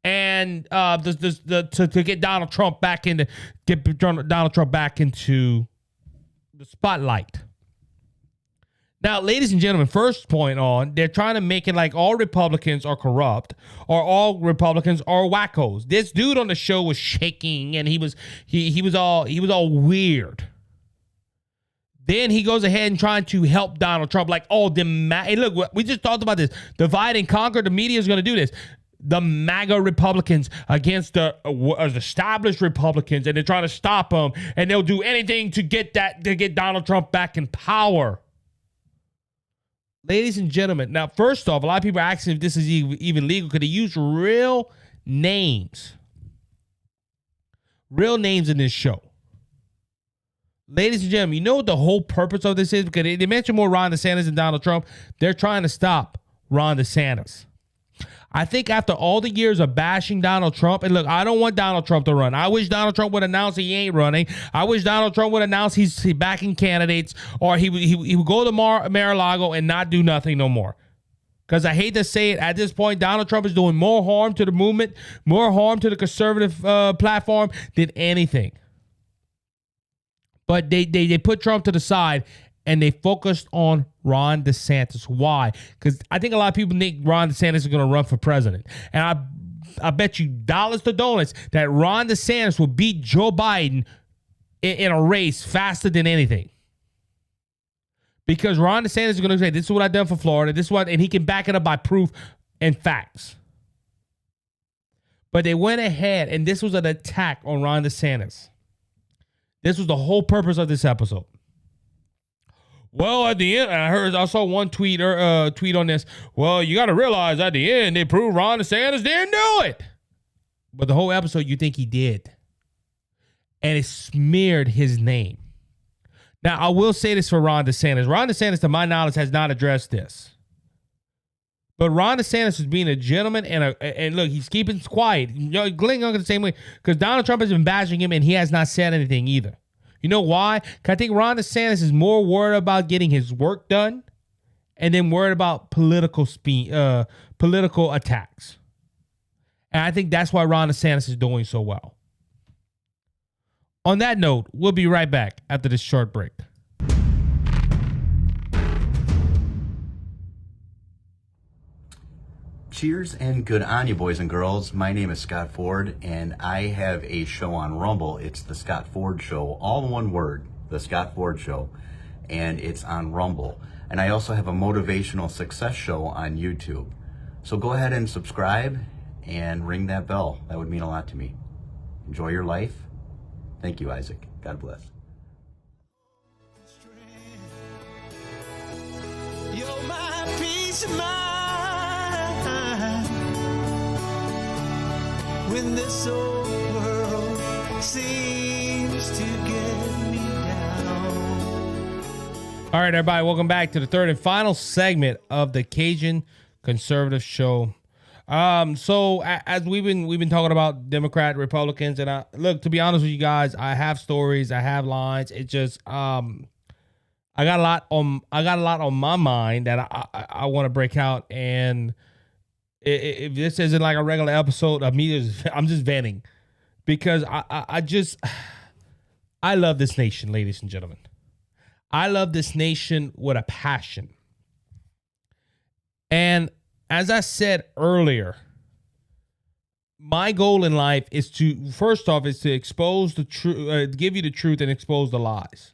S2: and to get Donald Trump back into the spotlight. Now, ladies and gentlemen, first point on, they're trying to make it like all Republicans are corrupt or all Republicans are wackos. This dude on the show was shaking and he was all weird. Then he goes ahead and trying to help Donald Trump, like, hey, look, we just talked about this. Divide and conquer. The media is going to do this. The MAGA Republicans against the established Republicans, and they're trying to stop them, and they'll do anything to get Donald Trump back in power. Ladies and gentlemen, now, first off, a lot of people are asking if this is even legal. Could they use real names? Real names in this show. Ladies and gentlemen, you know what the whole purpose of this is? Because they mention more Ron DeSantis than Donald Trump. They're trying to stop Ron DeSantis. I think after all the years of bashing Donald Trump, and look, I don't want Donald Trump to run. I wish Donald Trump would announce he ain't running. I wish Donald Trump would announce he's backing candidates, or he would go to Mar-a-Lago and not do nothing no more. Because I hate to say it, at this point, Donald Trump is doing more harm to the movement, more harm to the conservative platform than anything. But they put Trump to the side, and they focused on Ron DeSantis. Why? Because I think a lot of people think Ron DeSantis is going to run for president. And I bet you dollars to donuts that Ron DeSantis will beat Joe Biden in a race faster than anything. Because Ron DeSantis is going to say, this is what I've done for Florida. This is what, and he can back it up by proof and facts. But they went ahead, and this was an attack on Ron DeSantis. This was the whole purpose of this episode. Well, at the end, I saw one tweet on this. Well, you got to realize at the end, they proved Ron DeSantis didn't do it. But the whole episode, you think he did. And it smeared his name. Now, I will say this for Ron DeSantis. Ron DeSantis, to my knowledge, has not addressed this. But Ron DeSantis is being a gentleman, and look, he's keeping quiet. Glenn Young is the same way, because Donald Trump has been bashing him, and he has not said anything either. You know why? Because I think Ron DeSantis is more worried about getting his work done, and then worried about political attacks. And I think that's why Ron DeSantis is doing so well. On that note, we'll be right back after this short break.
S3: Cheers and good on you, boys and girls. My name is Scott Ford, and I have a show on Rumble. It's the Scott Ford Show, all in one word, the Scott Ford Show, and it's on Rumble. And I also have a motivational success show on YouTube. So go ahead and subscribe and ring that bell. That would mean a lot to me. Enjoy your life. Thank you, Isaac. God bless.
S1: You're my peace of mind when this old world seems to get me down.
S2: All right, everybody, welcome back to the third and final segment of the Cajun Conservative Show. So as we've been talking about Democrat, Republicans, and look, to be honest with you guys, I have stories, I have lines. It just I got a lot on my mind that I want to break out. And if this isn't like a regular episode of me, I'm just venting because I love this nation, ladies and gentlemen. I love this nation with a passion. And as I said earlier, my goal in life is to, first off, is to expose the truth, give you the truth and expose the lies.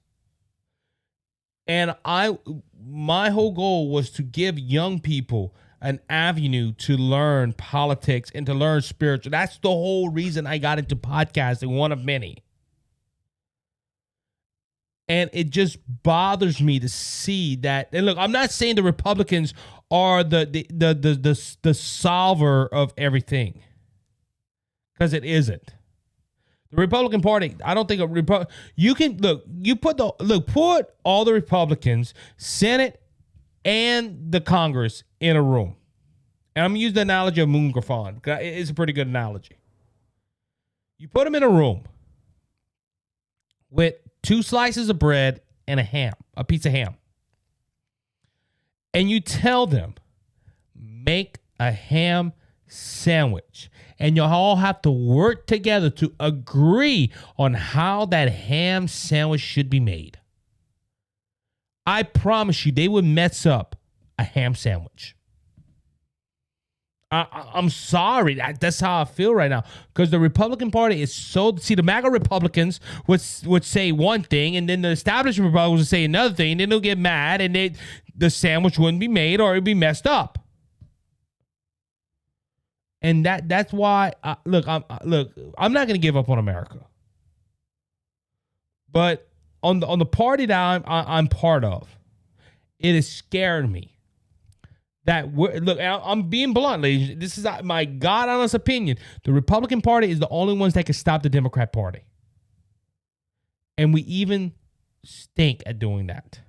S2: And my whole goal was to give young people an avenue to learn politics and to learn spiritual. That's the whole reason I got into podcasting, one of many. And it just bothers me to see that. And look, I'm not saying the Republicans are the solver of everything, because it isn't. The Republican Party, I don't think you can put all the Republicans, Senate, and the Congress in a room. And I'm gonna use the analogy of Moon Griffon, because it's a pretty good analogy. You put them in a room with 2 slices of bread and a piece of ham. And you tell them, make a ham sandwich. And you all have to work together to agree on how that ham sandwich should be made. I promise you, they would mess up a ham sandwich. I'm sorry. That's how I feel right now. Because the Republican Party is so... See, the MAGA Republicans would say one thing, and then the establishment Republicans would say another thing, and then they'll get mad, and the sandwich wouldn't be made, or it'd be messed up. And that's why... I'm not going to give up on America. But on the party that I'm part of, it is scaring me. I'm being blunt, ladies. This is my God honest opinion. The Republican Party is the only ones that can stop the Democrat Party. And we even stink at doing that.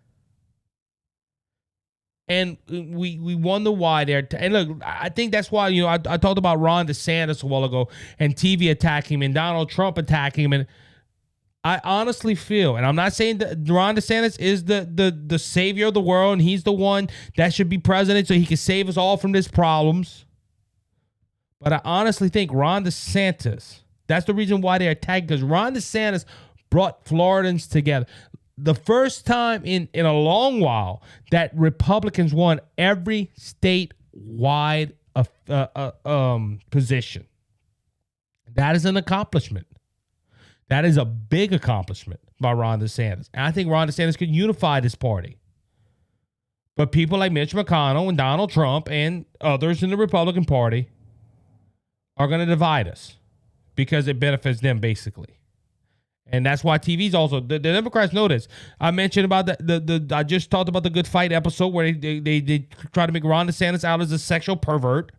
S2: And we wonder why they're... And look, I think that's why, I talked about Ron DeSantis a while ago, and TV attacking him, and Donald Trump attacking him, and I honestly feel, and I'm not saying that Ron DeSantis is the savior of the world, and he's the one that should be president so he can save us all from these problems. But I honestly think Ron DeSantis, that's the reason why they're attacking, because Ron DeSantis brought Floridans together. The first time in a long while that Republicans won every statewide position. That is an accomplishment. That is a big accomplishment by Ron DeSantis. And I think Ron DeSantis could unify this party. But people like Mitch McConnell and Donald Trump and others in the Republican Party are going to divide us because it benefits them, basically. And that's why TV's also... The Democrats know this. I mentioned about I just talked about the Good Fight episode where they try to make Ron DeSantis out as a sexual pervert.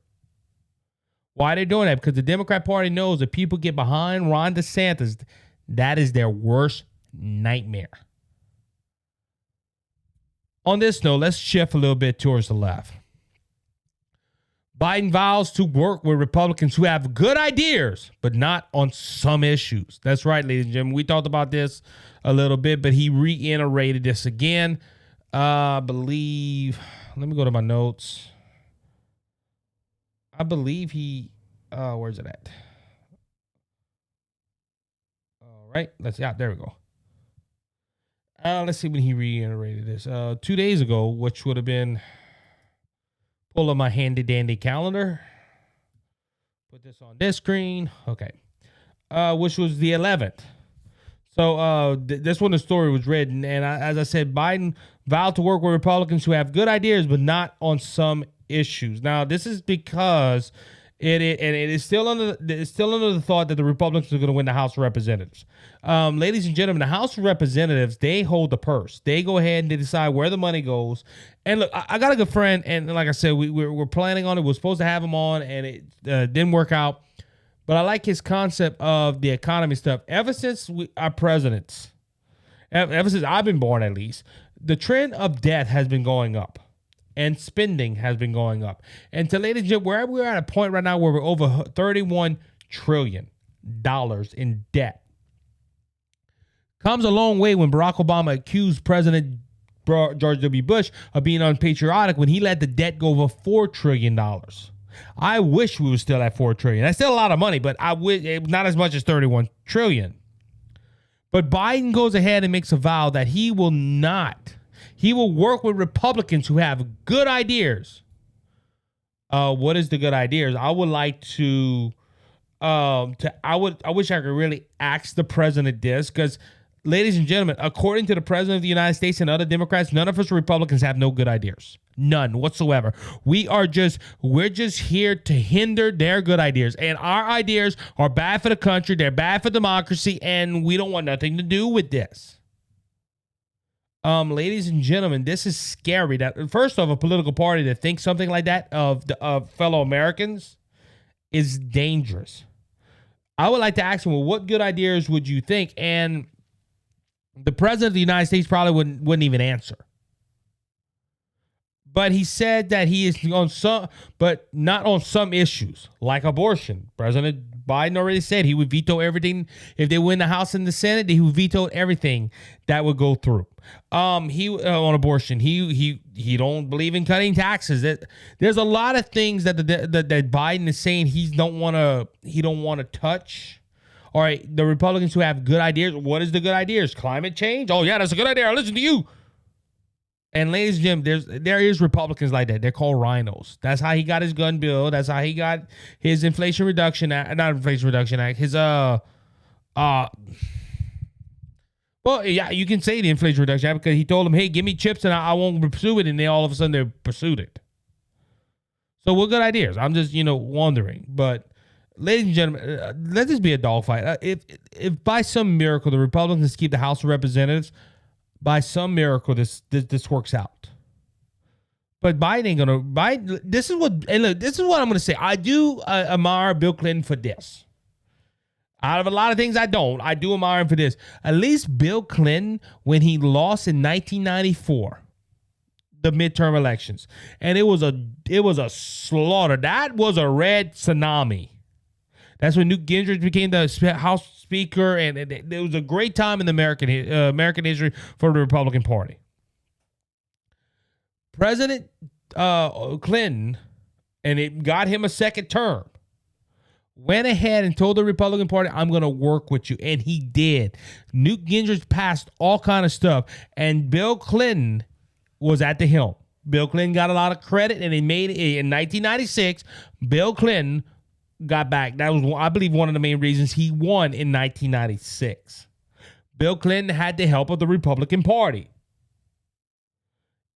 S2: Why are they doing that? Because the Democrat Party knows that people get behind Ron DeSantis. That is their worst nightmare. On this note, let's shift a little bit towards the left. Biden vows to work with Republicans who have good ideas, but not on some issues. That's right, ladies and gentlemen. We talked about this a little bit, but he reiterated this again. I believe... Let me go to my notes. I believe he, where's it at? All right, there we go. Let's see when he reiterated this. 2 days ago, which would have been Pull up my handy dandy calendar. Put this on this screen. Okay. Which was the 11th. So this one, the story was written. And as I said, Biden vowed to work with Republicans who have good ideas, but not on some issues. Now, this is because it is still under the thought that the Republicans are going to win the House of Representatives. Ladies and gentlemen, the House of Representatives, they hold the purse. They go ahead and they decide where the money goes. And look, I got a good friend, and like I said, we're planning on it. We're supposed to have him on, and it didn't work out. But I like his concept of the economy stuff. Ever since our presidents, ever since I've been born at least, the trend of debt has been going up. And spending has been going up. And to ladies and gentlemen, we're at a point right now where we're over $31 trillion in debt. Comes a long way when Barack Obama accused President George W. Bush of being unpatriotic when he let the debt go over $4 trillion. I wish we were still at $4 trillion. That's still a lot of money, but I wish it was not as much as 31 trillion. But Biden goes ahead and makes a vow that he will not. He will work with Republicans who have good ideas. What is the good ideas? I would like to. I wish I could really ask the president this, because, ladies and gentlemen, according to the president of the United States and other Democrats, none of us Republicans have no good ideas. None whatsoever. We're just here to hinder their good ideas. And our ideas are bad for the country. They're bad for democracy. And we don't want nothing to do with this. Ladies and gentlemen, this is scary. That first off, a political party that thinks something like that of fellow Americans is dangerous. I would like to ask him, well, what good ideas would you think? And the president of the United States probably wouldn't even answer. But he said that he is on some, but not on some issues, like abortion. President Biden already said he would veto everything. If they win the House and the Senate, he would veto everything that would go through. He on abortion. He don't believe in cutting taxes. There's a lot of things that that Biden is saying he don't want to touch. All right, the Republicans who have good ideas. What is the good ideas? Climate change? Oh yeah, that's a good idea. I listen to you. And ladies and gentlemen, there is Republicans like that. They're called rhinos. That's how he got his gun bill. That's how he got his Inflation Reduction Act. Not Inflation Reduction Act. His well, yeah, you can say the Inflation Reduction Act, because he told them, hey, give me chips and I won't pursue it. And then all of a sudden they pursued it. So what good ideas? I'm just, wondering. But ladies and gentlemen, let this be a dogfight. If by some miracle the Republicans keep the House of Representatives, by some miracle, this works out. But Biden ain't gonna. Biden. This is what I'm gonna say. I do admire Bill Clinton for this. Out of a lot of things, I don't. I do admire him for this. At least Bill Clinton, when he lost in 1994, the midterm elections, and it was a slaughter. That was a red tsunami. That's when Newt Gingrich became the House Speaker, and it was a great time in the American history for the Republican Party. President Clinton, and it got him a second term, went ahead and told the Republican Party, I'm going to work with you, and he did. Newt Gingrich passed all kind of stuff, and Bill Clinton was at the helm. Bill Clinton got a lot of credit, and he made it in 1996. Bill Clinton got back. That was, I believe, one of the main reasons he won in 1996. Bill Clinton had the help of the Republican Party.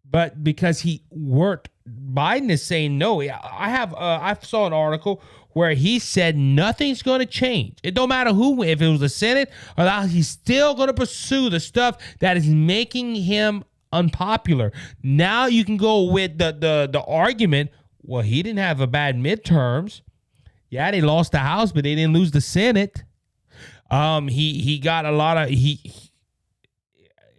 S2: But because he worked, Biden is saying no. I saw an article where he said nothing's going to change. It don't matter who, if it was the Senate or the House, he's still going to pursue the stuff that is making him unpopular. Now you can go with the argument, well, he didn't have a bad midterms. Yeah, they lost the House, but they didn't lose the Senate. He got a lot of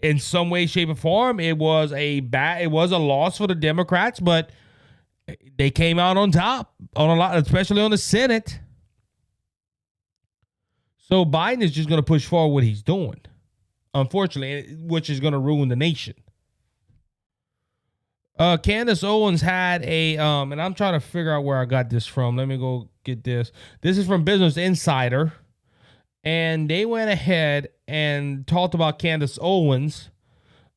S2: in some way, shape, or form. It was a loss for the Democrats, but they came out on top on a lot, especially on the Senate. So Biden is just going to push forward what he's doing, unfortunately, which is going to ruin the nation. Candace Owens had and I'm trying to figure out where I got this from. Let me go get this. This is from Business Insider. And they went ahead and talked about Candace Owens.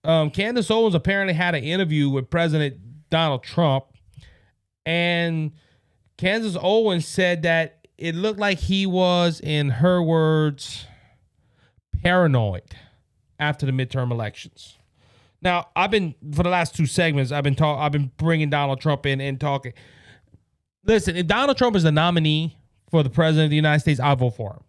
S2: Candace Owens apparently had an interview with President Donald Trump. And Candace Owens said that it looked like he was, in her words, paranoid after the midterm elections. Now, for the last two segments, I've been bringing Donald Trump in and talking. Listen, if Donald Trump is the nominee for the president of the United States, I'll vote for him.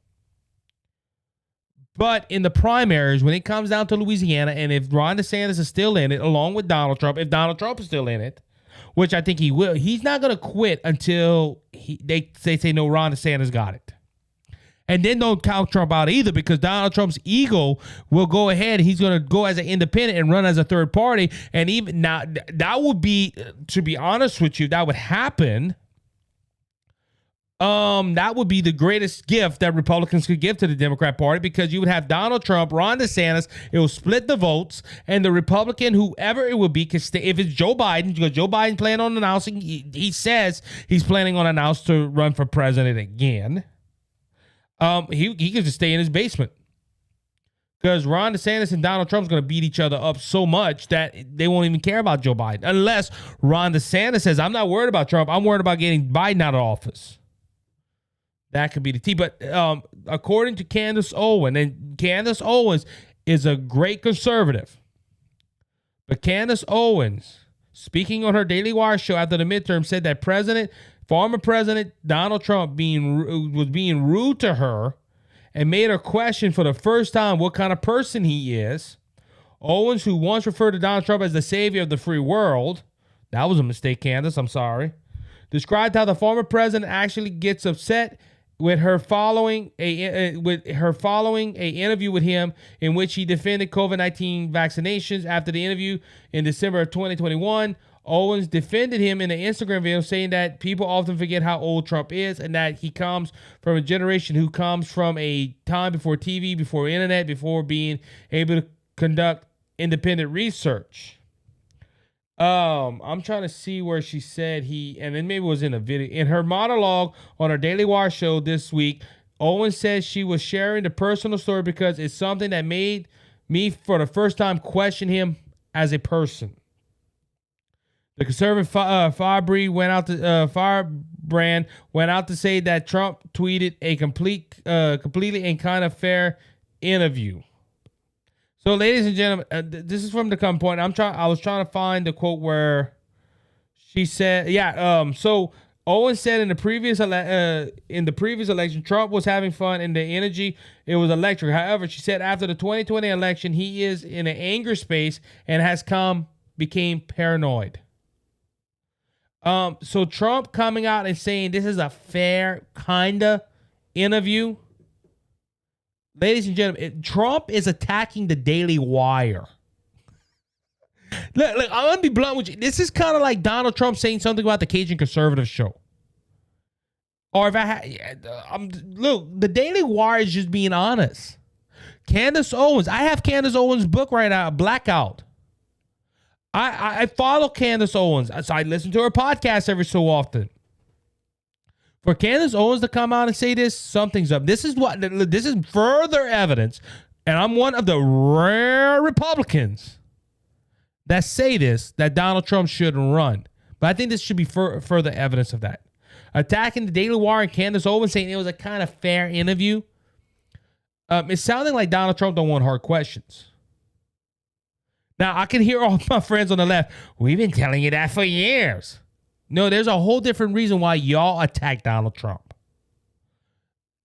S2: But in the primaries, when it comes down to Louisiana, and if Ron DeSantis is still in it, along with Donald Trump, if Donald Trump is still in it, which I think he will, he's not going to quit until they say, no, Ron DeSantis got it. And then don't count Trump out either, because Donald Trump's ego will go ahead. He's going to go as an independent and run as a third party. And even now, that would be, to be honest with you, that would happen. That would be the greatest gift that Republicans could give to the Democrat Party, because you would have Donald Trump, Ron DeSantis. It will split the votes, and the Republican, whoever it would be, could stay. If it's Joe Biden, because Joe Biden planning on announcing, he says he's planning on announcing to run for president again. He could just stay in his basement, because Ron DeSantis and Donald Trump's going to beat each other up so much that they won't even care about Joe Biden, unless Ron DeSantis says, I'm not worried about Trump. I'm worried about getting Biden out of office. That could be the T. But according to Candace Owens, and Candace Owens is a great conservative, but Candace Owens, speaking on her Daily Wire show after the midterm, said that former President Donald Trump was being rude to her and made her question for the first time what kind of person he is. Owens, who once referred to Donald Trump as the savior of the free world, that was a mistake, Candace, I'm sorry, described how the former president actually gets upset with her following a interview with him in which he defended COVID-19 vaccinations. After the interview in December of 2021, Owens defended him in an Instagram video, saying that people often forget how old Trump is, and that he comes from a generation who comes from a time before TV, before internet, before being able to conduct independent research. I'm trying to see where she said and then maybe it was in a video. In her monologue on her Daily Wire show this week, Owens says she was sharing the personal story because it's something that made me, for the first time, question him as a person. The conservative firebrand went out to say that Trump tweeted a completely and kind of fair interview. So, ladies and gentlemen, this is from the come point. I was trying to find the quote where she said, So Owens said in the previous election, Trump was having fun and the energy, it was electric. However, she said after the 2020 election, he is in an anger space and became paranoid. So Trump coming out and saying this is a fair kinda interview. Ladies and gentlemen, Trump is attacking the Daily Wire. Look, I'm going to be blunt with you. This is kind of like Donald Trump saying something about the Cajun Conservative Show. Or if look, the Daily Wire is just being honest. Candace Owens, I have Candace Owens' book right now, Blackout. I follow Candace Owens, so I listen to her podcast every so often. For Candace Owens to come out and say this, something's up. This is further evidence, and I'm one of the rare Republicans that say this, that Donald Trump shouldn't run. But I think this should be further evidence of that. Attacking the Daily Wire and Candace Owens saying it was a kind of fair interview. It's sounding like Donald Trump don't want hard questions. Now, I can hear all my friends on the left, we've been telling you that for years. No, there's a whole different reason why y'all attack Donald Trump.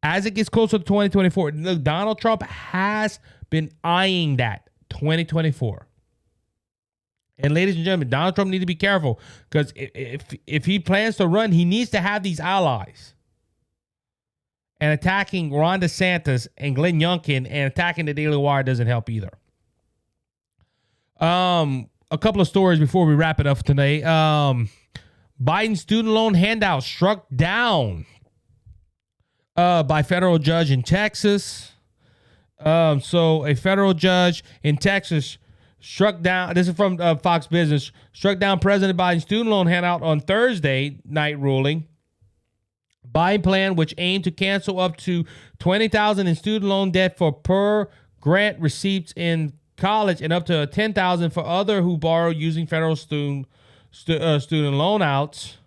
S2: As it gets closer to 2024, look, Donald Trump has been eyeing that 2024. And ladies and gentlemen, Donald Trump needs to be careful, because if he plans to run, he needs to have these allies. And attacking Ron DeSantis and Glenn Youngkin and attacking the Daily Wire doesn't help either. A couple of stories before we wrap it up today. Biden student loan handout struck down by federal judge in Texas. So a federal judge in Texas struck down, this is from Fox Business, struck down President Biden's student loan handout on Thursday night ruling. Biden plan, which aimed to cancel up to $20,000 in student loan debt for per grant receipts in college and up to $10,000 for other who borrow using federal student loan outs,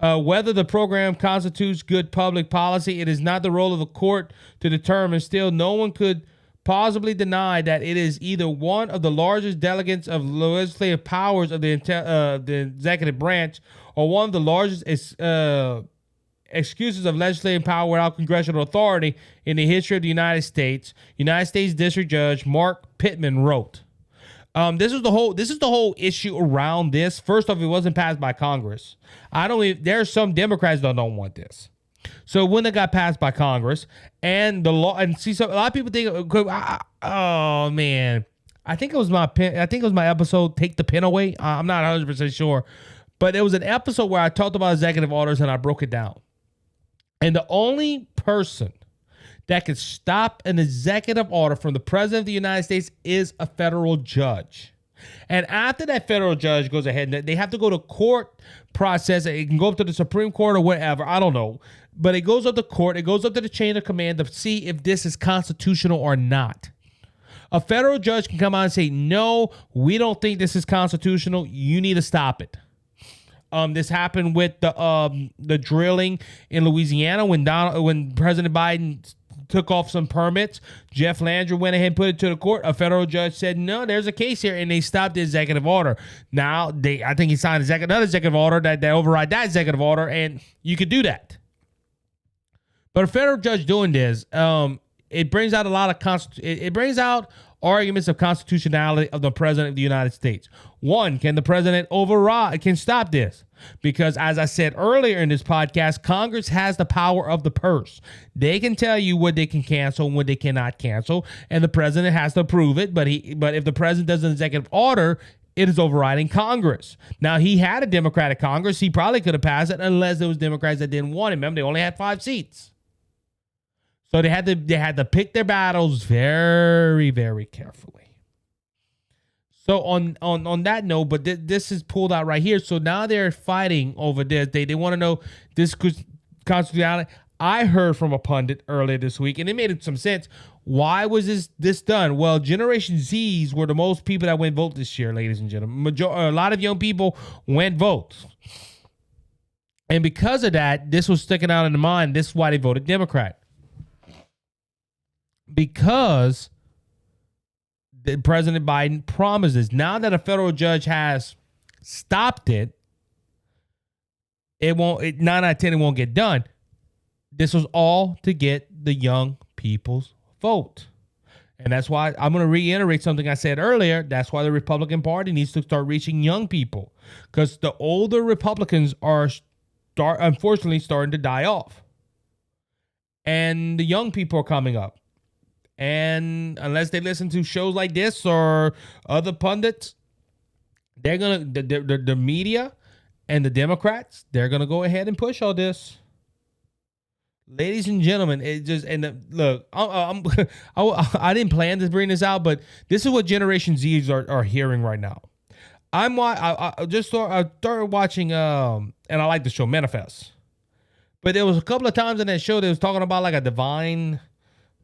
S2: Whether the program constitutes good public policy, it is not the role of the court to determine. Still, no one could possibly deny that it is either one of the largest delegates of legislative powers of the executive branch or one of the largest excuses of legislative power without congressional authority in the history of the United States. United States District Judge Mark Pittman wrote. This is the whole issue around this. First off, it wasn't passed by Congress. There's some Democrats that don't want this. So when it got passed by Congress and the law, and see, so a lot of people think, oh man, I think it was my episode, Take the Pen Away. I'm not 100% sure, but it was an episode where I talked about executive orders and I broke it down. And the only person that can stop an executive order from the president of the United States is a federal judge. And after that federal judge goes ahead, and they have to go to court process. It can go up to the Supreme Court or whatever. I don't know. But it goes up to court. It goes up to the chain of command to see if this is constitutional or not. A federal judge can come out and say, no, we don't think this is constitutional. You need to stop it. This happened with the drilling in Louisiana when President Biden took off some permits. Jeff Landry went ahead and put it to the court. A federal judge said, no, there's a case here, and they stopped the executive order. Now, I think he signed another executive order that override that executive order, and you could do that. But a federal judge doing this, it brings out a lot of it brings out arguments of constitutionality of the president of the United States. One, can the president can stop this? Because as I said earlier in this podcast, Congress has the power of the purse. They can tell you what they can cancel and what they cannot cancel, and the president has to approve it. But if the president does an executive order, it is overriding Congress. Now, he had a Democratic Congress. He probably could have passed it unless there was Democrats that didn't want it. Remember, they only had 5 seats. So they had to pick their battles very, very carefully. So on that note, but this is pulled out right here. So now they're fighting over this. They want to know this constitutionality. I heard from a pundit earlier this week, and it made some sense. Why was this done? Well, Generation Zs were the most people that went vote this year, ladies and gentlemen. A lot of young people went vote. And because of that, this was sticking out in the mind. This is why they voted Democrat. Because President Biden promises, now that a federal judge has stopped it, 9 out of 10, it won't get done. This was all to get the young people's vote. And that's why I'm going to reiterate something I said earlier. That's why the Republican Party needs to start reaching young people, because the older Republicans are unfortunately starting to die off. And the young people are coming up. And unless they listen to shows like this or other pundits, they're going to, the media and the Democrats, they're going to go ahead and push all this. Ladies and gentlemen, look, I didn't plan to bring this out, but this is what Generation Zs are hearing right now. I started watching, and I like the show Manifest. But there was a couple of times in that show that was talking about like a divine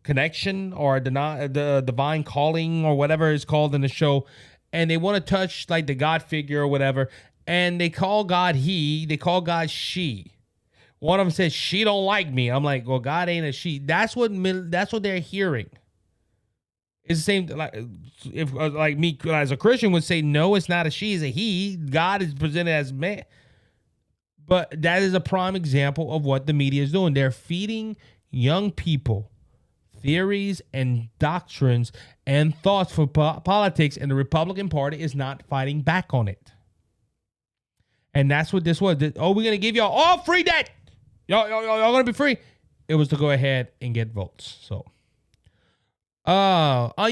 S2: connection or the divine calling or whatever it's called in the show, and they want to touch like the God figure or whatever, and they call God he, they call God she. One of them says, she don't like me. I'm like, well, God ain't a she. That's what they're hearing. It's the same, like if like me as a Christian would say, no, it's not a she, it's a he. God is presented as man. But that is a prime example of what the media is doing. They're feeding young people theories and doctrines and thoughts for politics, and the Republican Party is not fighting back on it. And that's what this was. Oh, we're going to give y'all all free debt. Y'all going to be free. It was to go ahead and get votes. So, you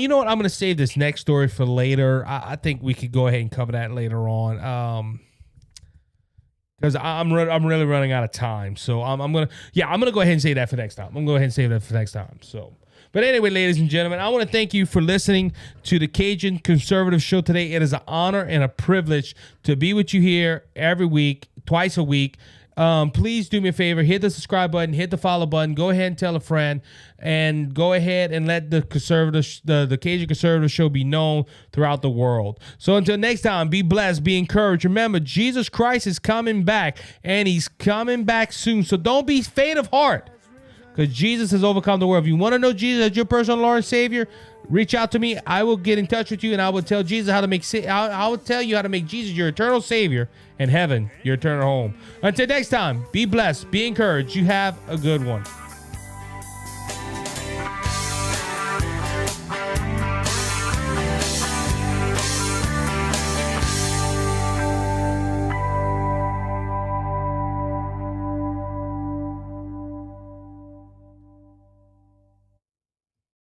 S2: know what? I'm going to save this next story for later. I think we could go ahead and cover that later on. Because I'm really running out of time. So I'm going to go ahead and save that for next time. I'm going to go ahead and save that for next time. So, but anyway, ladies and gentlemen, I want to thank you for listening to the Cajun Conservative Show today. It is an honor and a privilege to be with you here every week, twice a week. Please do me a favor, hit the subscribe button, hit the follow button, go ahead and tell a friend, and go ahead and let the the Cajun Conservative Show be known throughout the world. So until next time, be blessed, be encouraged. Remember, Jesus Christ is coming back, and he's coming back soon. So don't be faint of heart, because Jesus has overcome the world. If you want to know Jesus as your personal Lord and Savior, reach out to me. I will get in touch with you, and I will tell Jesus how to make. I will tell you how to make Jesus your eternal Savior and heaven your eternal home. Until next time, be blessed, be encouraged. You have a good one.